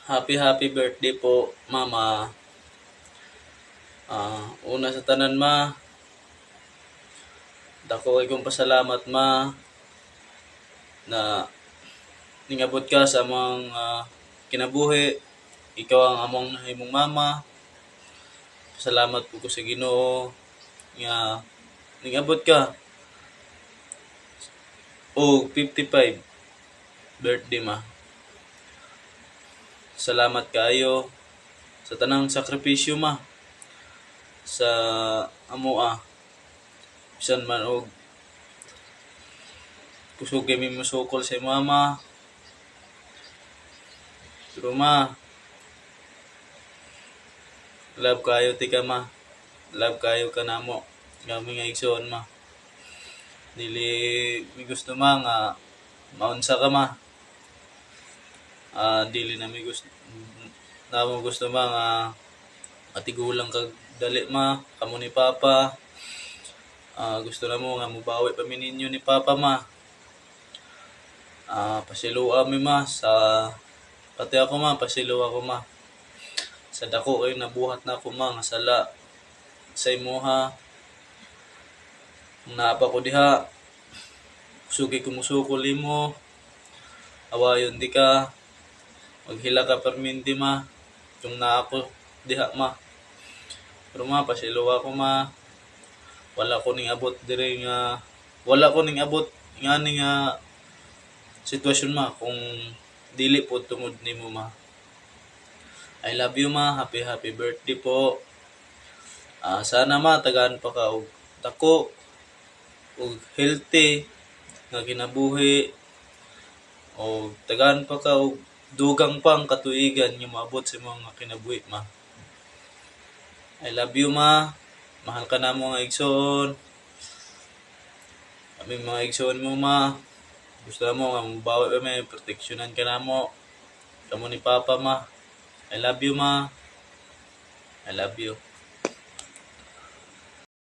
Happy birthday po, mama. Una sa tanan ma, dako kay kong pasalamat ma na ningabot ka sa among kinabuhi. Ikaw ang among nahimong mama. Salamat po ko sa Ginoo nga ningabot ka og 55 birthday ma. Salamat kaayo sa tanang sakripisyo ma sa amoa. Bisan man og kusog kay mi musukol sa mama. Pero ma, love kayo ti ka ma. Love kayo ka namo. Kami nga igsoon ma. Dili mi gusto ma nga maunsa ka ma. Dili na mi gusto ma nga matigulang kag dali ma kamo ni papa. Gusto na mo nga mubawi pa mi ninyo ni papa ma. Pasilua mi ma sa pati ako ma, pasilua ko ma. Sa dako kayo nabuhat na ako ma nga sala sa imuha. Naapa ko diha. Sugi ko musukol imo. Awayon di ka. Maghila ka perminti ma. Kung na ako diha ma. Pero ma, pasiluwa ko ma. Wala ko ning abot nga ning sitwasyon ma kung dili po tungod nimo ma. I love you ma. Happy birthday po. Sana ma tagaan pa ka og dako og healthy nga kinabuhi o tagaan pa ka og dugang pang katuigan nga maabot sa mga kinabuhi ma. I love you ma. Mahal ka na mo nga igsoon. Aming mga igsoon mo ma. Gusto mo nga mabawi pa may proteksyonan ka na mo. Kamo ni papa ma. I love you ma. I love you.